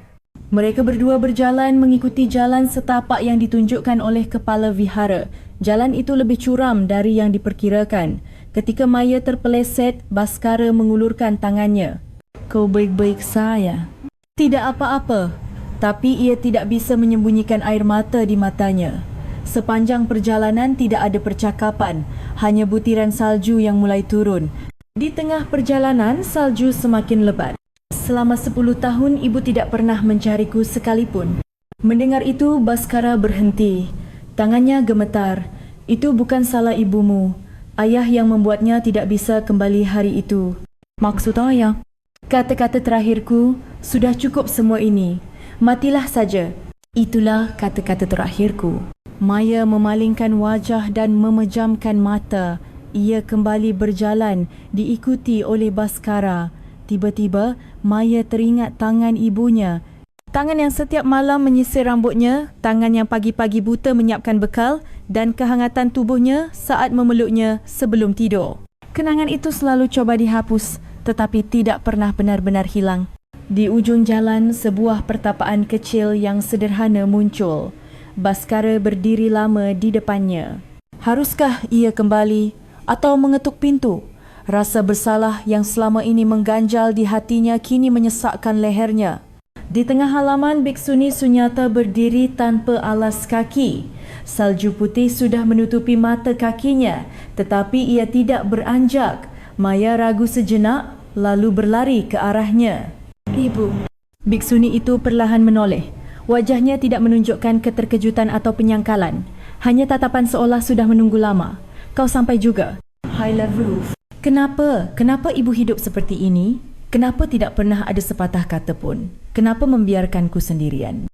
Speaker 1: Mereka berdua berjalan mengikuti jalan setapak yang ditunjukkan oleh kepala vihara. Jalan itu lebih curam dari yang diperkirakan. Ketika Maya terpeleset, Baskara mengulurkan tangannya. Kau baik-baik saya? Tidak apa-apa. Tapi ia tidak bisa menyembunyikan air mata di matanya. Sepanjang perjalanan tidak ada percakapan, hanya butiran salju yang mulai turun. Di tengah perjalanan, salju semakin lebat. Selama 10 tahun, ibu tidak pernah mencariku sekalipun. Mendengar itu, Baskara berhenti. Tangannya gemetar. Itu bukan salah ibumu. Ayah yang membuatnya tidak bisa kembali hari itu. Maksud ayah? Kata-kata terakhirku, sudah cukup semua ini. Matilah saja. Itulah kata-kata terakhirku. Maya memalingkan wajah dan memejamkan mata. Ia kembali berjalan, diikuti oleh Baskara. Tiba-tiba, Maya teringat tangan ibunya. Tangan yang setiap malam menyisir rambutnya, tangan yang pagi-pagi buta menyiapkan bekal, dan kehangatan tubuhnya saat memeluknya sebelum tidur. Kenangan itu selalu coba dihapus, tetapi tidak pernah benar-benar hilang. Di ujung jalan, sebuah pertapaan kecil yang sederhana muncul. Baskara berdiri lama di depannya. Haruskah ia kembali atau mengetuk pintu? Rasa bersalah yang selama ini mengganjal di hatinya kini menyesakkan lehernya. Di tengah halaman, Biksuni Sunyata berdiri tanpa alas kaki. Salju putih sudah menutupi mata kakinya, tetapi ia tidak beranjak. Maya ragu sejenak, lalu berlari ke arahnya. Ibu. Biksuni itu perlahan menoleh. Wajahnya tidak menunjukkan keterkejutan atau penyangkalan. Hanya tatapan seolah sudah menunggu lama. Kau sampai juga. Hai Lavruf. Kenapa? Kenapa ibu hidup seperti ini? Kenapa tidak pernah ada sepatah kata pun? Kenapa membiarkanku sendirian?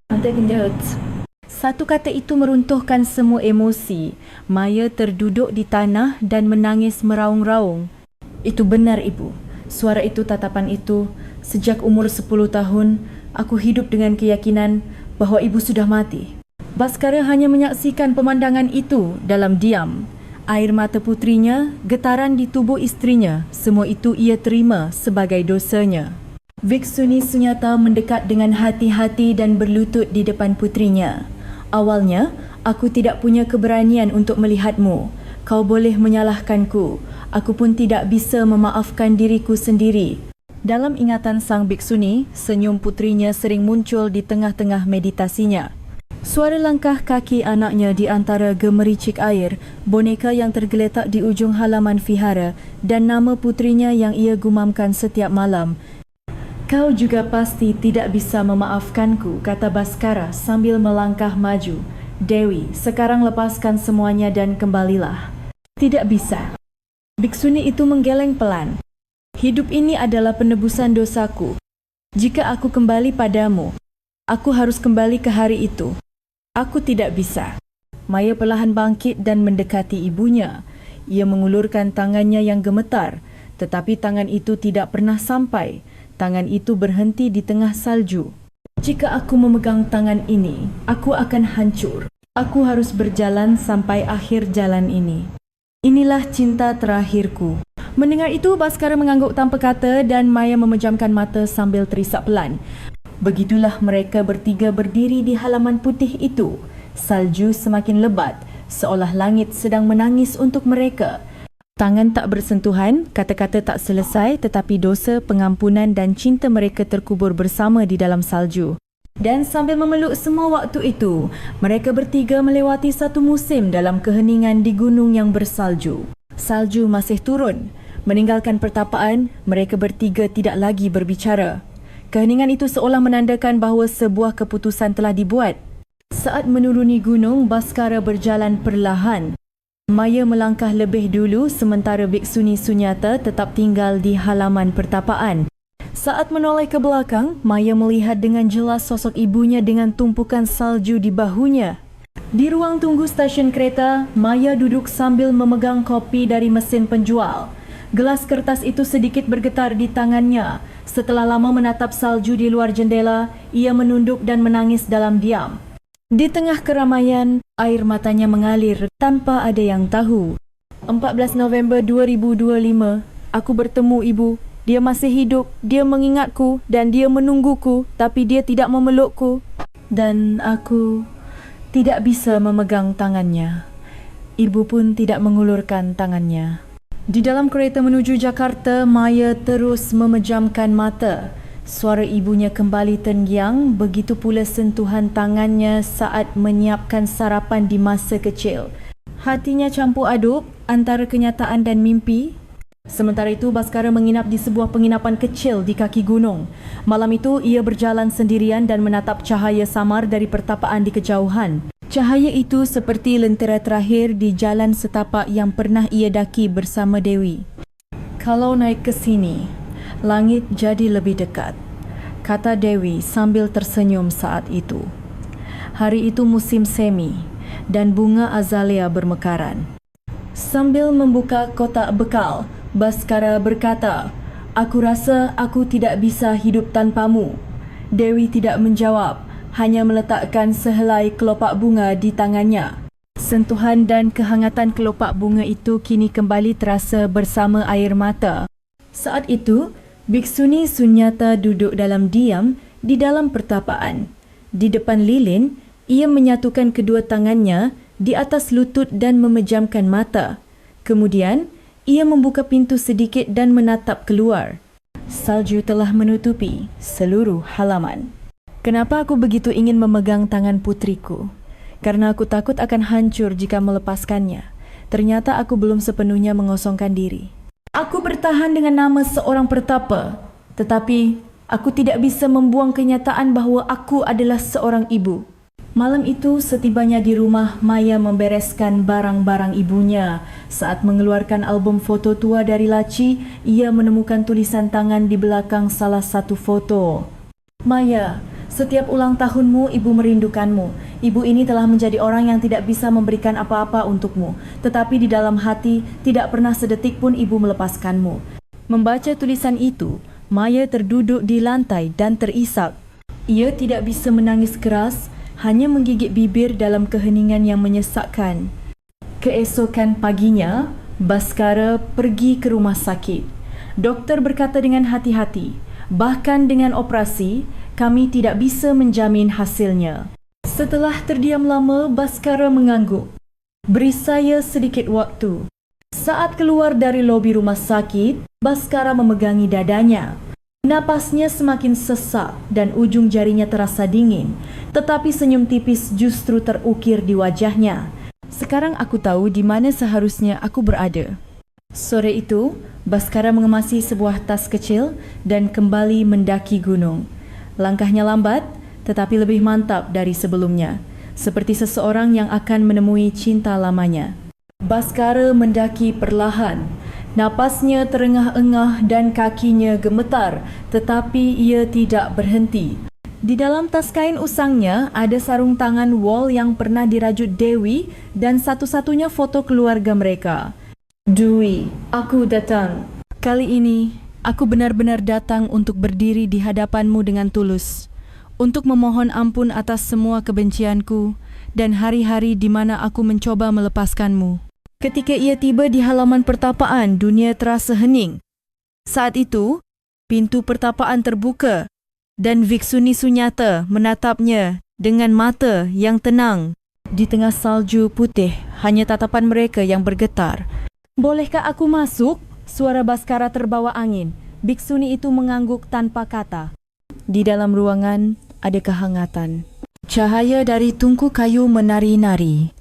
Speaker 1: Satu kata itu meruntuhkan semua emosi. Maya terduduk di tanah dan menangis meraung-raung. Itu benar, Ibu. Suara itu, tatapan itu. Sejak umur 10 tahun, aku hidup dengan keyakinan bahawa Ibu sudah mati. Baskara hanya menyaksikan pemandangan itu dalam diam. Air mata putrinya, getaran di tubuh istrinya, semua itu ia terima sebagai dosanya. Biksuni Sunyata mendekat dengan hati-hati dan berlutut di depan putrinya. Awalnya, aku tidak punya keberanian untuk melihatmu. Kau boleh menyalahkanku. Aku pun tidak bisa memaafkan diriku sendiri. Dalam ingatan sang biksuni, senyum putrinya sering muncul di tengah-tengah meditasinya. Suara langkah kaki anaknya di antara gemericik air, boneka yang tergeletak di ujung halaman vihara dan nama putrinya yang ia gumamkan setiap malam. Kau juga pasti tidak bisa memaafkanku, kata Baskara sambil melangkah maju. Dewi, sekarang lepaskan semuanya dan kembalilah. Tidak bisa. Biksuni itu menggeleng pelan. Hidup ini adalah penebusan dosaku. Jika aku kembali padamu, aku harus kembali ke hari itu. Aku tidak bisa. Maya perlahan bangkit dan mendekati ibunya. Ia mengulurkan tangannya yang gemetar, tetapi tangan itu tidak pernah sampai. Tangan itu berhenti di tengah salju. Jika aku memegang tangan ini, aku akan hancur. Aku harus berjalan sampai akhir jalan ini. Inilah cinta terakhirku. Mendengar itu, Baskara mengangguk tanpa kata dan Maya memejamkan mata sambil terisak pelan. Begitulah mereka bertiga berdiri di halaman putih itu. Salju semakin lebat, seolah langit sedang menangis untuk mereka. Tangan tak bersentuhan, kata-kata tak selesai, tetapi dosa, pengampunan dan cinta mereka terkubur bersama di dalam salju. Dan sambil memeluk semua waktu itu, mereka bertiga melewati satu musim dalam keheningan di gunung yang bersalju. Salju masih turun. Meninggalkan pertapaan, mereka bertiga tidak lagi berbicara. Keheningan itu seolah menandakan bahawa sebuah keputusan telah dibuat. Saat menuruni gunung, Baskara berjalan perlahan. Maya melangkah lebih dulu sementara Biksuni Sunyata tetap tinggal di halaman pertapaan. Saat menoleh ke belakang, Maya melihat dengan jelas sosok ibunya dengan tumpukan salju di bahunya. Di ruang tunggu stesen kereta, Maya duduk sambil memegang kopi dari mesin penjual. Gelas kertas itu sedikit bergetar di tangannya. Setelah lama menatap salju di luar jendela, ia menunduk dan menangis dalam diam. Di tengah keramaian, air matanya mengalir tanpa ada yang tahu. 14 November 2025, aku bertemu ibu. Dia masih hidup, dia mengingatku dan dia menungguku, tapi dia tidak memelukku. Dan aku tidak bisa memegang tangannya. Ibu pun tidak mengulurkan tangannya. Di dalam kereta menuju Jakarta, Maya terus memejamkan mata. Suara ibunya kembali terngiang, begitu pula sentuhan tangannya saat menyiapkan sarapan di masa kecil. Hatinya campur aduk antara kenyataan dan mimpi. Sementara itu, Baskara menginap di sebuah penginapan kecil di kaki gunung. Malam itu, ia berjalan sendirian dan menatap cahaya samar dari pertapaan di kejauhan. Cahaya itu seperti lentera terakhir di jalan setapak yang pernah ia daki bersama Dewi. Kalau naik ke sini, langit jadi lebih dekat, kata Dewi sambil tersenyum saat itu. Hari itu musim semi dan bunga azalea bermekaran. Sambil membuka kotak bekal, Baskara berkata, "Aku rasa aku tidak bisa hidup tanpamu." Dewi tidak menjawab, hanya meletakkan sehelai kelopak bunga di tangannya. Sentuhan dan kehangatan kelopak bunga itu kini kembali terasa bersama air mata. Saat itu, Biksuni Sunyata duduk dalam diam di dalam pertapaan. Di depan lilin, ia menyatukan kedua tangannya di atas lutut dan memejamkan mata. Kemudian, ia membuka pintu sedikit dan menatap keluar. Salju telah menutupi seluruh halaman. Kenapa aku begitu ingin memegang tangan putriku? Karena aku takut akan hancur jika melepaskannya. Ternyata aku belum sepenuhnya mengosongkan diri. Aku bertahan dengan nama seorang pertapa, tetapi aku tidak bisa membuang kenyataan bahawa aku adalah seorang ibu. Malam itu setibanya di rumah, Maya membereskan barang-barang ibunya. Saat mengeluarkan album foto tua dari laci, ia menemukan tulisan tangan di belakang salah satu foto. Maya, setiap ulang tahunmu ibu merindukanmu. Ibu ini telah menjadi orang yang tidak bisa memberikan apa-apa untukmu, tetapi di dalam hati tidak pernah sedetik pun ibu melepaskanmu. Membaca tulisan itu, Maya terduduk di lantai dan terisak. Ia tidak bisa menangis keras, hanya menggigit bibir dalam keheningan yang menyesakkan. Keesokan paginya, Baskara pergi ke rumah sakit. Doktor berkata dengan hati-hati, bahkan dengan operasi, kami tidak bisa menjamin hasilnya. Setelah terdiam lama, Baskara mengangguk. Beri saya sedikit waktu. Saat keluar dari lobi rumah sakit, Baskara memegangi dadanya. Napasnya semakin sesak dan ujung jarinya terasa dingin, tetapi senyum tipis justru terukir di wajahnya. Sekarang aku tahu di mana seharusnya aku berada. Sore itu, Baskara mengemasi sebuah tas kecil dan kembali mendaki gunung. Langkahnya lambat, tetapi lebih mantap dari sebelumnya, seperti seseorang yang akan menemui cinta lamanya. Baskara mendaki perlahan. Napasnya terengah-engah dan kakinya gemetar, tetapi ia tidak berhenti. Di dalam tas kain usangnya ada sarung tangan wol yang pernah dirajut Dewi dan satu-satunya foto keluarga mereka. Dwi, aku datang. Kali ini, aku benar-benar datang untuk berdiri di hadapanmu dengan tulus, untuk memohon ampun atas semua kebencianku dan hari-hari di mana aku mencoba melepaskanmu. Ketika ia tiba di halaman pertapaan, dunia terasa hening. Saat itu, pintu pertapaan terbuka dan Viksuni Sunyata menatapnya dengan mata yang tenang. Di tengah salju putih, hanya tatapan mereka yang bergetar. Bolehkah aku masuk? Suara Baskara terbawa angin. Biksuni itu mengangguk tanpa kata. Di dalam ruangan ada kehangatan. Cahaya dari tungku kayu menari-nari.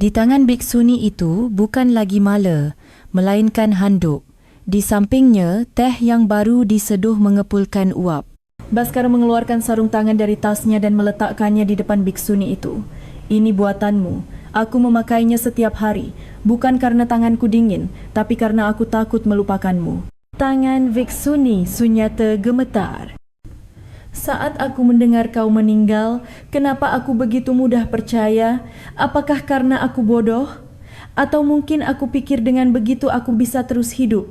Speaker 1: Di tangan biksuni itu bukan lagi mala, melainkan handuk. Di sampingnya, teh yang baru diseduh mengepulkan uap. Baskara mengeluarkan sarung tangan dari tasnya dan meletakkannya di depan biksuni itu. Ini buatanmu. Aku memakainya setiap hari, bukan karena tanganku dingin, tapi karena aku takut melupakanmu. Tangan Viksuni Sunyata gemetar. Saat aku mendengar kau meninggal, kenapa aku begitu mudah percaya? Apakah karena aku bodoh? Atau mungkin aku pikir dengan begitu aku bisa terus hidup?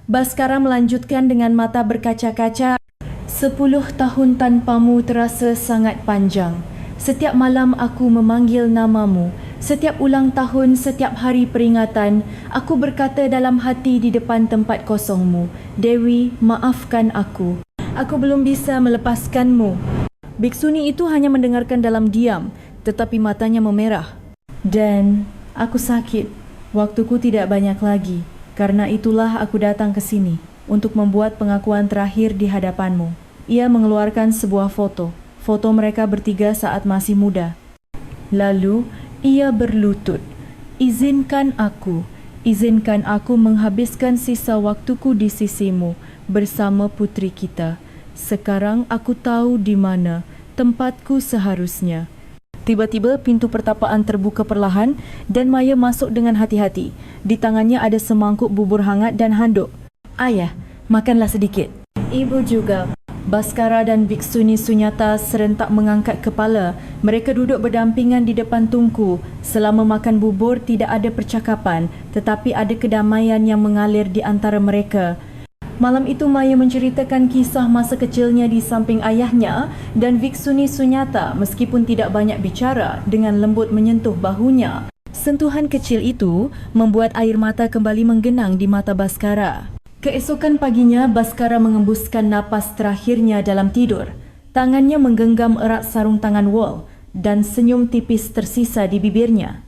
Speaker 1: Baskara melanjutkan dengan mata berkaca-kaca. 10 tahun tanpamu terasa sangat panjang. Setiap malam aku memanggil namamu. Setiap ulang tahun, setiap hari peringatan, aku berkata dalam hati di depan tempat kosongmu, Dewi, maafkan aku. Aku belum bisa melepaskanmu. Biksuni itu hanya mendengarkan dalam diam, tetapi matanya memerah. Dan aku sakit. Waktuku tidak banyak lagi. Karena itulah aku datang ke sini, untuk membuat pengakuan terakhir di hadapanmu. Ia mengeluarkan sebuah foto. Foto mereka bertiga saat masih muda. Lalu, ia berlutut. Izinkan aku menghabiskan sisa waktuku di sisimu bersama putri kita. Sekarang aku tahu di mana tempatku seharusnya. Tiba-tiba pintu pertapaan terbuka perlahan dan Maya masuk dengan hati-hati. Di tangannya ada semangkuk bubur hangat dan handuk. Ayah, makanlah sedikit. Ibu juga. Baskara dan Biksuni Sunyata serentak mengangkat kepala. Mereka duduk berdampingan di depan tungku. Selama makan bubur tidak ada percakapan, tetapi ada kedamaian yang mengalir di antara mereka. Malam itu Maya menceritakan kisah masa kecilnya di samping ayahnya dan Viksuni Sunyata meskipun tidak banyak bicara dengan lembut menyentuh bahunya. Sentuhan kecil itu membuat air mata kembali menggenang di mata Baskara. Keesokan paginya, Baskara mengembuskan napas terakhirnya dalam tidur. Tangannya menggenggam erat sarung tangan wol dan senyum tipis tersisa di bibirnya.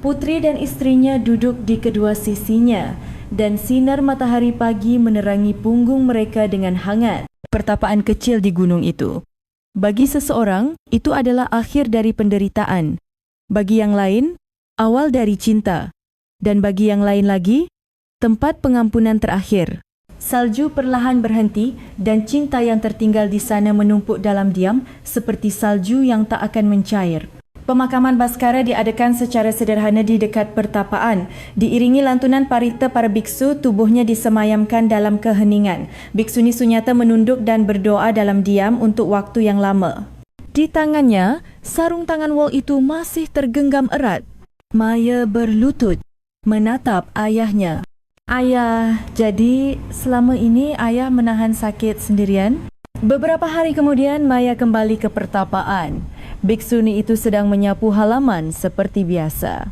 Speaker 1: Putri dan istrinya duduk di kedua sisinya dan sinar matahari pagi menerangi punggung mereka dengan hangat. Pertapaan kecil di gunung itu. Bagi seseorang, itu adalah akhir dari penderitaan. Bagi yang lain, awal dari cinta. Dan bagi yang lain lagi, tempat pengampunan terakhir. Salju perlahan berhenti dan cinta yang tertinggal di sana menumpuk dalam diam seperti salju yang tak akan mencair. Pemakaman Baskara diadakan secara sederhana di dekat pertapaan. Diiringi lantunan parita para biksu, tubuhnya disemayamkan dalam keheningan. Biksuni Sunyata menunduk dan berdoa dalam diam untuk waktu yang lama. Di tangannya, sarung tangan wol itu masih tergenggam erat. Maya berlutut, menatap ayahnya. Ayah, jadi selama ini ayah menahan sakit sendirian? Beberapa hari kemudian, Maya kembali ke pertapaan. Biksuni itu sedang menyapu halaman seperti biasa.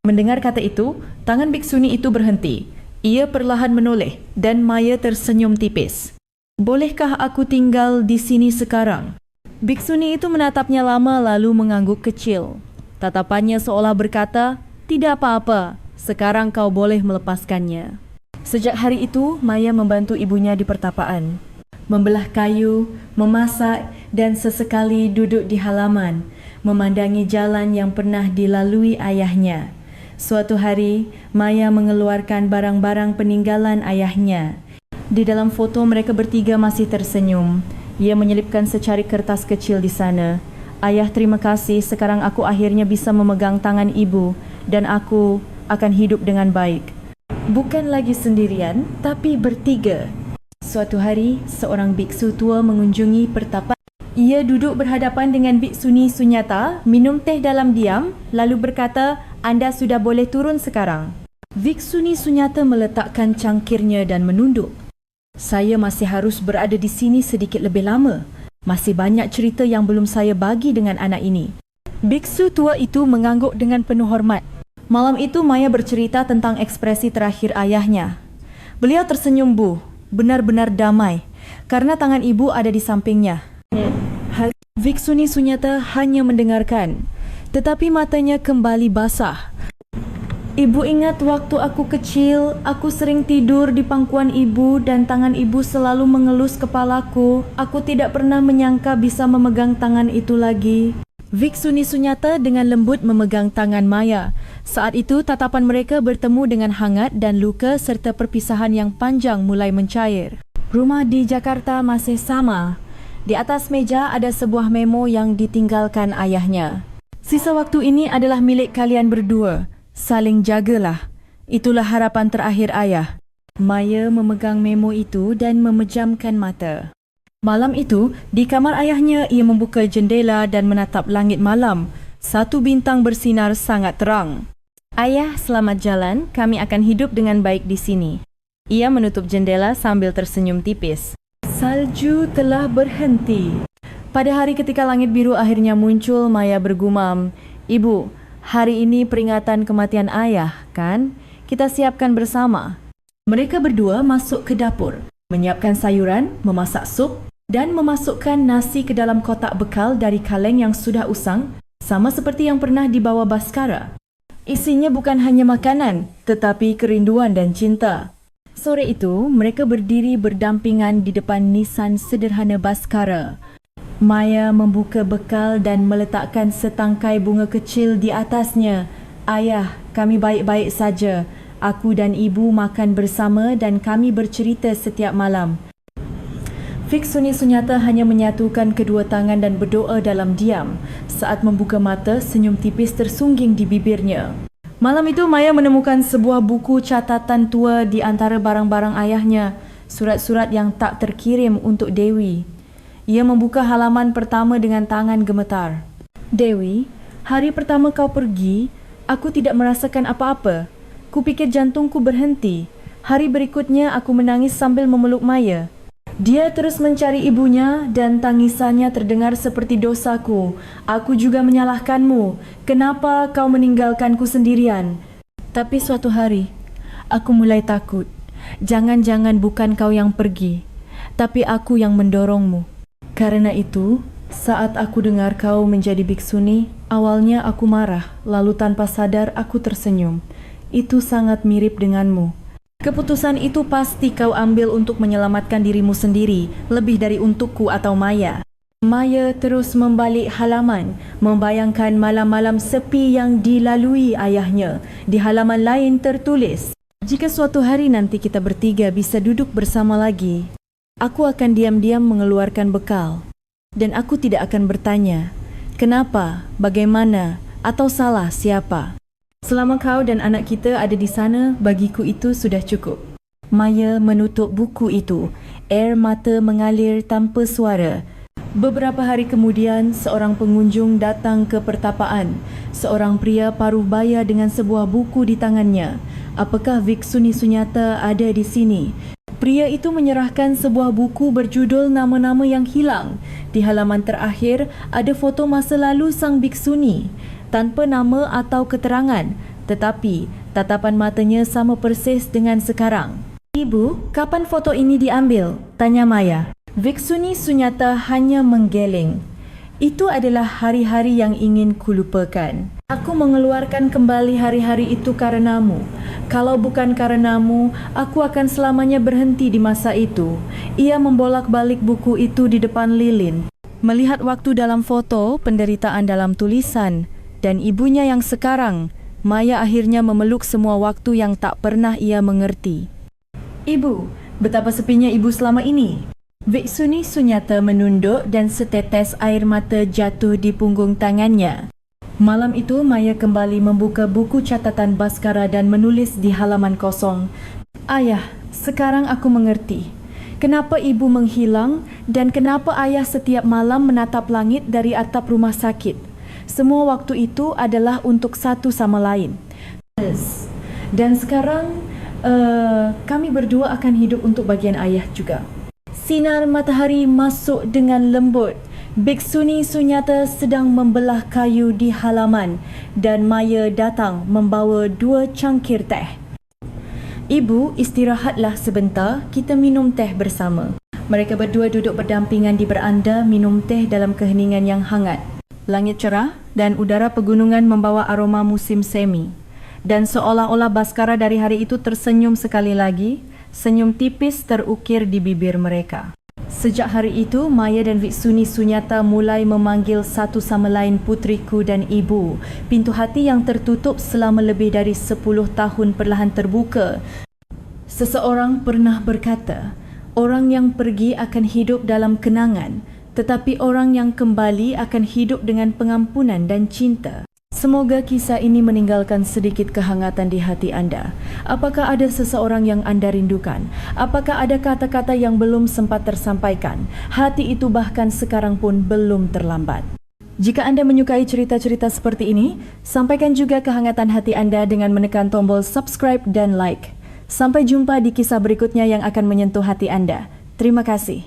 Speaker 1: Mendengar kata itu, tangan biksuni itu berhenti. Ia perlahan menoleh dan Maya tersenyum tipis. Bolehkah aku tinggal di sini sekarang? Biksuni itu menatapnya lama lalu mengangguk kecil. Tatapannya seolah berkata, tidak apa-apa, sekarang kau boleh melepaskannya. Sejak hari itu, Maya membantu ibunya di pertapaan. Membelah kayu, memasak dan sesekali duduk di halaman, memandangi jalan yang pernah dilalui ayahnya. Suatu hari, Maya mengeluarkan barang-barang peninggalan ayahnya. Di dalam foto mereka bertiga masih tersenyum. Ia menyelipkan secari kertas kecil di sana. Ayah, terima kasih, sekarang aku akhirnya bisa memegang tangan ibu dan aku akan hidup dengan baik. Bukan lagi sendirian, tapi bertiga. Suatu hari, seorang biksu tua mengunjungi pertapaan. Ia duduk berhadapan dengan Biksuni Sunyata, minum teh dalam diam, lalu berkata, anda sudah boleh turun sekarang. Biksuni Sunyata meletakkan cangkirnya dan menunduk. Saya masih harus berada di sini sedikit lebih lama. Masih banyak cerita yang belum saya bagi dengan anak ini. Biksu tua itu mengangguk dengan penuh hormat. Malam itu, Maya bercerita tentang ekspresi terakhir ayahnya. Beliau tersenyum benar-benar damai, karena tangan ibu ada di sampingnya. Biksuni Sunyata hanya mendengarkan, tetapi matanya kembali basah. Ibu ingat waktu aku kecil, aku sering tidur di pangkuan ibu dan tangan ibu selalu mengelus kepalaku. Aku tidak pernah menyangka bisa memegang tangan itu lagi. Biksuni Sunyata dengan lembut memegang tangan Maya. Saat itu tatapan mereka bertemu dengan hangat dan luka serta perpisahan yang panjang mulai mencair. Rumah di Jakarta masih sama. Di atas meja ada sebuah memo yang ditinggalkan ayahnya. Sisa waktu ini adalah milik kalian berdua. Saling jagalah. Itulah harapan terakhir ayah. Maya memegang memo itu dan memejamkan mata. Malam itu, di kamar ayahnya, ia membuka jendela dan menatap langit malam. Satu bintang bersinar sangat terang. Ayah, selamat jalan. Kami akan hidup dengan baik di sini. Ia menutup jendela sambil tersenyum tipis. Salju telah berhenti. Pada hari ketika langit biru akhirnya muncul, Maya bergumam, Ibu, hari ini peringatan kematian ayah, kan? Kita siapkan bersama. Mereka berdua masuk ke dapur, menyiapkan sayuran, memasak sup, dan memasukkan nasi ke dalam kotak bekal dari kaleng yang sudah usang, sama seperti yang pernah dibawa Baskara. Isinya bukan hanya makanan, tetapi kerinduan dan cinta. Sore itu, mereka berdiri berdampingan di depan nisan sederhana Baskara. Maya membuka bekal dan meletakkan setangkai bunga kecil di atasnya. Ayah, kami baik-baik saja. Aku dan ibu makan bersama dan kami bercerita setiap malam. Biksuni Sunyata hanya menyatukan kedua tangan dan berdoa dalam diam. Saat membuka mata, senyum tipis tersungging di bibirnya. Malam itu, Maya menemukan sebuah buku catatan tua di antara barang-barang ayahnya. Surat-surat yang tak terkirim untuk Dewi. Ia membuka halaman pertama dengan tangan gemetar. Dewi, hari pertama kau pergi, aku tidak merasakan apa-apa. Kupikir jantungku berhenti. Hari berikutnya, aku menangis sambil memeluk Maya. Dia terus mencari ibunya dan tangisannya terdengar seperti dosaku. Aku juga menyalahkanmu. Kenapa kau meninggalkanku sendirian? Tapi suatu hari, aku mulai takut. Jangan-jangan bukan kau yang pergi, tapi aku yang mendorongmu. Karena itu, saat aku dengar kau menjadi biksuni, awalnya aku marah, lalu tanpa sadar aku tersenyum. Itu sangat mirip denganmu. Keputusan itu pasti kau ambil untuk menyelamatkan dirimu sendiri, lebih dari untukku atau Maya. Maya terus membalik halaman, membayangkan malam-malam sepi yang dilalui ayahnya. Di halaman lain tertulis, jika suatu hari nanti kita bertiga bisa duduk bersama lagi, aku akan diam-diam mengeluarkan bekal. Dan aku tidak akan bertanya, Kenapa, bagaimana, atau salah siapa? Selama kau dan anak kita ada di sana, bagiku itu sudah cukup. Maya menutup buku itu. Air mata mengalir tanpa suara. Beberapa hari kemudian, seorang pengunjung datang ke pertapaan. Seorang pria paruh baya dengan sebuah buku di tangannya. Apakah Viksuni Sunyata ada di sini? Pria itu menyerahkan sebuah buku berjudul Nama-Nama yang Hilang. Di halaman terakhir, ada foto masa lalu sang biksuni, tanpa nama atau keterangan. Tetapi, tatapan matanya sama persis dengan sekarang. Ibu, kapan foto ini diambil? Tanya Maya. Viksuni Sunyata hanya menggeleng. Itu adalah hari-hari yang ingin kulupakan. Aku mengeluarkan kembali hari-hari itu karenamu. Kalau bukan karenamu, aku akan selamanya berhenti di masa itu. Ia membolak-balik buku itu di depan lilin. Melihat waktu dalam foto, penderitaan dalam tulisan, dan ibunya yang sekarang, Maya akhirnya memeluk semua waktu yang tak pernah ia mengerti. Ibu, betapa sepinya ibu selama ini. Viksuni Sunyata menunduk dan setetes air mata jatuh di punggung tangannya. Malam itu, Maya kembali membuka buku catatan Baskara dan menulis di halaman kosong. Ayah, sekarang aku mengerti. Kenapa ibu menghilang dan kenapa ayah setiap malam menatap langit dari atap rumah sakit. Semua waktu itu adalah untuk satu sama lain. Dan sekarang, kami berdua akan hidup untuk bagian ayah juga. Sinar matahari masuk dengan lembut. Biksuni Sunyata sedang membelah kayu di halaman dan Maya datang membawa 2 cangkir teh. Ibu, istirahatlah sebentar, kita minum teh bersama. Mereka berdua duduk berdampingan di beranda minum teh dalam keheningan yang hangat. Langit cerah dan udara pegunungan membawa aroma musim semi. Dan seolah-olah Baskara dari hari itu tersenyum sekali lagi. Senyum tipis terukir di bibir mereka. Sejak hari itu, Maya dan Viksuni Sunyata mulai memanggil satu sama lain putriku dan ibu. Pintu hati yang tertutup selama lebih dari 10 tahun perlahan terbuka. Seseorang pernah berkata, orang yang pergi akan hidup dalam kenangan, tetapi orang yang kembali akan hidup dengan pengampunan dan cinta. Semoga kisah ini meninggalkan sedikit kehangatan di hati anda. Apakah ada seseorang yang anda rindukan? Apakah ada kata-kata yang belum sempat tersampaikan? Hati itu bahkan sekarang pun belum terlambat. Jika anda menyukai cerita-cerita seperti ini, sampaikan juga kehangatan hati anda dengan menekan tombol subscribe dan like. Sampai jumpa di kisah berikutnya yang akan menyentuh hati anda. Terima kasih.